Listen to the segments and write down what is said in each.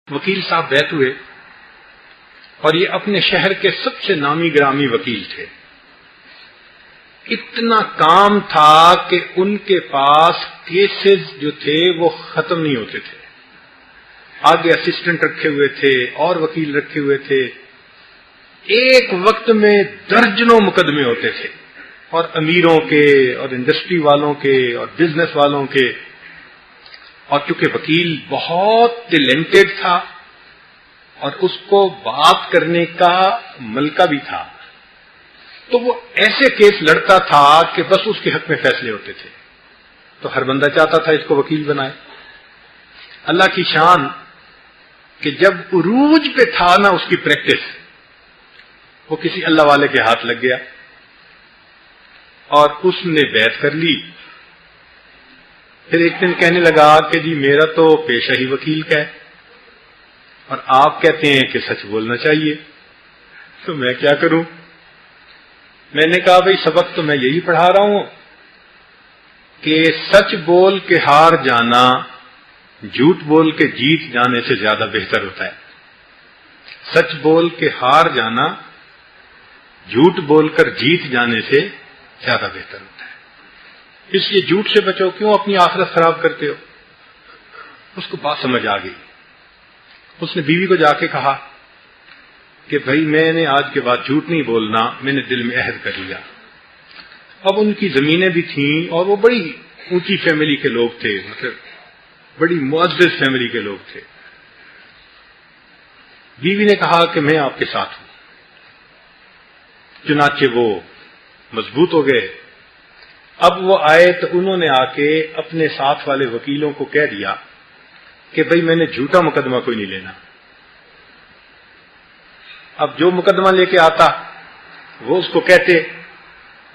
وکیل صاحب بیعت ہوئے اور یہ اپنے شہر کے سب سے نامی گرامی وکیل تھے. اتنا کام تھا کہ ان کے پاس کیسز جو تھے وہ ختم نہیں ہوتے تھے. آگے اسسٹنٹ رکھے ہوئے تھے اور وکیل رکھے ہوئے تھے. ایک وقت میں درجنوں مقدمے ہوتے تھے، اور امیروں کے اور انڈسٹری والوں کے اور بزنس والوں کے. اور چونکہ وکیل بہت ٹیلنٹڈ تھا اور اس کو بات کرنے کا ملکہ بھی تھا، تو وہ ایسے کیس لڑتا تھا کہ بس اس کے حق میں فیصلے ہوتے تھے. تو ہر بندہ چاہتا تھا اس کو وکیل بنائے. اللہ کی شان کہ جب عروج پہ تھا نا اس کی پریکٹس، وہ کسی اللہ والے کے ہاتھ لگ گیا اور اس نے بیعت کر لی. پھر ایک دن کہنے لگا کہ جی میرا تو پیشہ ہی وکیل کا ہے اور آپ کہتے ہیں کہ سچ بولنا چاہیے، تو میں کیا کروں؟ میں نے کہا بھائی سبق تو میں یہی پڑھا رہا ہوں کہ سچ بول کے ہار جانا جھوٹ بول کے جیت جانے سے زیادہ بہتر ہوتا ہے. سچ بول کے ہار جانا جھوٹ بول کر جیت جانے سے زیادہ بہتر ہوتا ہے. اس لیے جھوٹ سے بچو، کیوں اپنی آخرت خراب کرتے ہو؟ اس کو بات سمجھ آ گئی. اس نے بیوی کو جا کے کہا کہ بھائی میں نے آج کے بعد جھوٹ نہیں بولنا، میں نے دل میں عہد کر لیا. اب ان کی زمینیں بھی تھیں اور وہ بڑی اونچی فیملی کے لوگ تھے، مطلب بڑی معزز فیملی کے لوگ تھے. بیوی نے کہا کہ میں آپ کے ساتھ ہوں. چنانچہ وہ مضبوط ہو گئے. اب وہ آئے تو انہوں نے آ کے اپنے ساتھ والے وکیلوں کو کہہ دیا کہ بھئی میں نے جھوٹا مقدمہ کوئی نہیں لینا. اب جو مقدمہ لے کے آتا وہ اس کو کہتے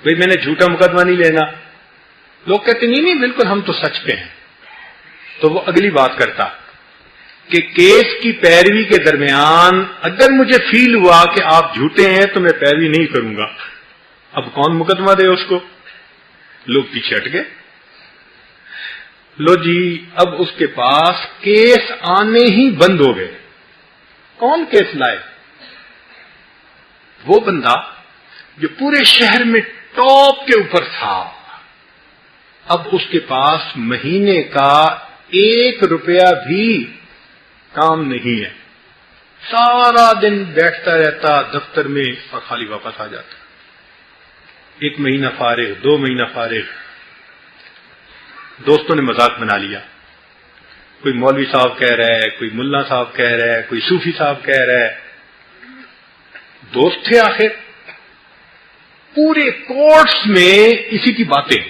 بھئی میں نے جھوٹا مقدمہ نہیں لینا. لوگ کہتے نہیں بالکل ہم تو سچ پہ ہیں. تو وہ اگلی بات کرتا کہ کیس کی پیروی کے درمیان اگر مجھے فیل ہوا کہ آپ جھوٹے ہیں تو میں پیروی نہیں کروں گا. اب کون مقدمہ دے اس کو؟ لوگ پیچھے ہٹ گئے. لو جی اب اس کے پاس کیس آنے ہی بند ہو گئے. کون کیس لائے؟ وہ بندہ جو پورے شہر میں ٹاپ کے اوپر تھا. اب اس کے پاس مہینے کا 1 روپیہ بھی کام نہیں ہے. سارا دن بیٹھتا رہتا دفتر میں اور خالی واپس آ جاتا. 1 مہینہ فارغ، 2 مہینہ فارغ. دوستوں نے مذاق بنا لیا. کوئی مولوی صاحب کہہ رہا ہے، کوئی ملا صاحب کہہ رہا ہے، کوئی صوفی صاحب کہہ رہا ہے. دوست تھے آخر. پورے کورٹس میں اسی کی باتیں.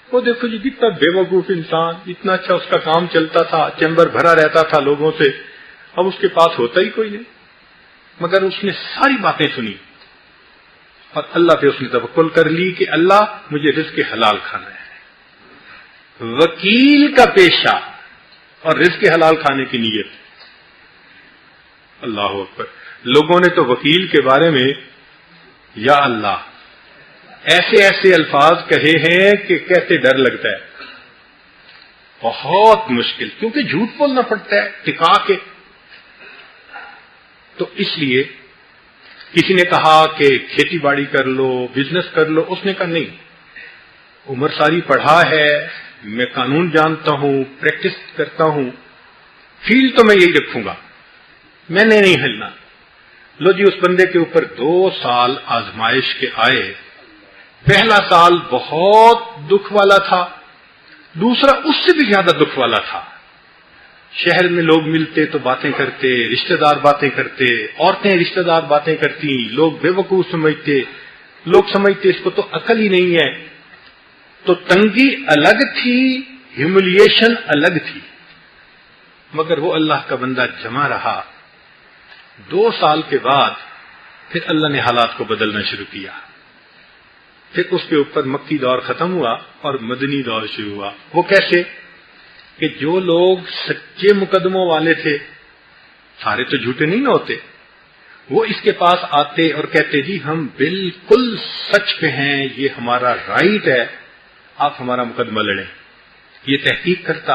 وہ دیکھو جی کتنا بے وقوف انسان، اتنا اچھا اس کا کام چلتا تھا، چیمبر بھرا رہتا تھا لوگوں سے. اب اس کے پاس ہوتا ہی کوئی نہیں. مگر اس نے ساری باتیں سنی اور اللہ پہ اس نے توکل کر لی کہ اللہ مجھے رزق حلال کھانا ہے. وکیل کا پیشہ اور رزق حلال کھانے کی نیت. اللہ اکبر. لوگوں نے تو وکیل کے بارے میں یا اللہ ایسے ایسے الفاظ کہے ہیں کہ کہتے ڈر لگتا ہے. بہت مشکل، کیونکہ جھوٹ بولنا پڑتا ہے ٹکا کے. تو اس لیے کسی نے کہا کہ کھیتی باڑی کر لو، بزنس کر لو. اس نے کہا نہیں، عمر ساری پڑھا ہے، میں قانون جانتا ہوں، پریکٹس کرتا ہوں، فیل تو میں یہی رکھوں گا، میں نے نہیں ہلنا. لو جی اس بندے کے اوپر 2 سال آزمائش کے آئے. پہلا سال بہت دکھ والا تھا، دوسرا اس سے بھی زیادہ دکھ والا تھا. شہر میں لوگ ملتے تو باتیں کرتے، رشتہ دار باتیں کرتے، عورتیں رشتہ دار باتیں کرتی، لوگ بے وقوف سمجھتے، لوگ سمجھتے اس کو تو عقل ہی نہیں ہے. تو تنگی الگ تھی، ہیوملیشن الگ تھی. مگر وہ اللہ کا بندہ جمع رہا. 2 سال کے بعد پھر اللہ نے حالات کو بدلنا شروع کیا. پھر اس کے اوپر مکی دور ختم ہوا اور مدنی دور شروع ہوا. وہ کیسے؟ کہ جو لوگ سچے مقدموں والے تھے، سارے تو جھوٹے نہیں نہ ہوتے، وہ اس کے پاس آتے اور کہتے جی ہم بالکل سچ پہ ہیں، یہ ہمارا رائٹ ہے، آپ ہمارا مقدمہ لڑیں. یہ تحقیق کرتا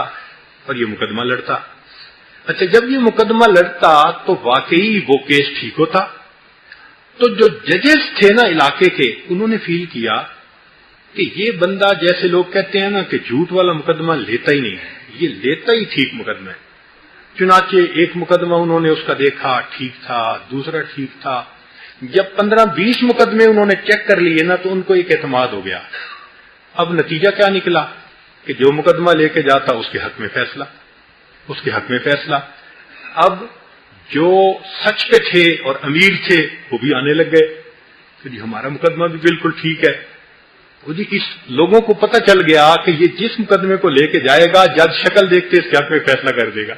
اور یہ مقدمہ لڑتا. اچھا، جب یہ مقدمہ لڑتا تو واقعی وہ کیس ٹھیک ہوتا؟ تو جو ججز تھے نا علاقے کے، انہوں نے فیل کیا کہ یہ بندہ، جیسے لوگ کہتے ہیں نا کہ جھوٹ والا مقدمہ لیتا ہی نہیں ہے، یہ لیتا ہی ٹھیک مقدمہ ہے۔ چنانچہ ایک مقدمہ انہوں نے اس کا دیکھا ٹھیک تھا، دوسرا ٹھیک تھا۔ جب 15-20 مقدمے انہوں نے چیک کر لیے نا تو ان کو ایک اعتماد ہو گیا۔ اب نتیجہ کیا نکلا کہ جو مقدمہ لے کے جاتا اس کے حق میں فیصلہ۔ اب جو سچ پہ تھے اور امیر تھے وہ بھی آنے لگ گئے کہ جی ہمارا مقدمہ بھی بالکل ٹھیک ہے۔ وہ جی اس لوگوں کو پتہ چل گیا کہ یہ جس مقدمے کو لے کے جائے گا جج شکل دیکھتے اس کے حق میں فیصلہ کر دے گا۔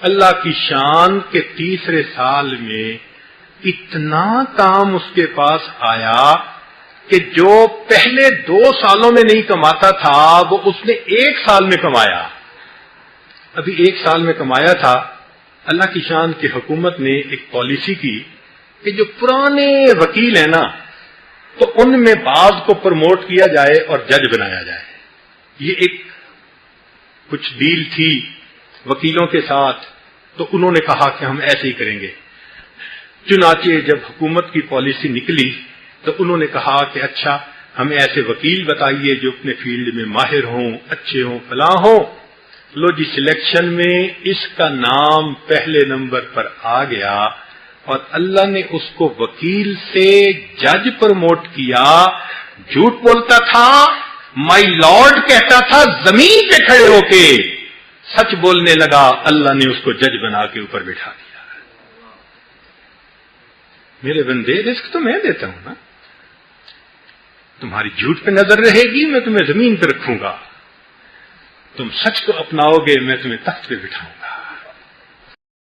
اللہ کی شان کے تیسرے سال میں اتنا کام اس کے پاس آیا کہ جو پہلے 2 سالوں میں نہیں کماتا تھا وہ اس نے 1 سال میں کمایا۔ ابھی 1 سال میں کمایا تھا۔ اللہ کی شان کی حکومت نے ایک پالیسی کی کہ جو پرانے وکیل ہیں نا تو ان میں بعض کو پروموٹ کیا جائے اور جج بنایا جائے۔ یہ ایک کچھ ڈیل تھی وکیلوں کے ساتھ، تو انہوں نے کہا کہ ہم ایسے ہی کریں گے۔ چنانچہ جب حکومت کی پالیسی نکلی تو انہوں نے کہا کہ اچھا ہمیں ایسے وکیل بتائیے جو اپنے فیلڈ میں ماہر ہوں، اچھے ہوں، فلاں ہوں۔ لو جی سلیکشن میں اس کا نام پہلے نمبر پر آ گیا اور اللہ نے اس کو وکیل سے جج پروموٹ کیا۔ جھوٹ بولتا تھا، مائی لارڈ کہتا تھا زمین پہ کھڑے ہو کے، سچ بولنے لگا، اللہ نے اس کو جج بنا کے اوپر بٹھا دیا۔ میرے بندے، رزق تو میں دیتا ہوں نا، تمہاری جھوٹ پہ نظر رہے گی، میں تمہیں زمین پہ رکھوں گا، تم سچ کو اپناؤ گے، میں تمہیں تخت پہ بٹھاؤں گا۔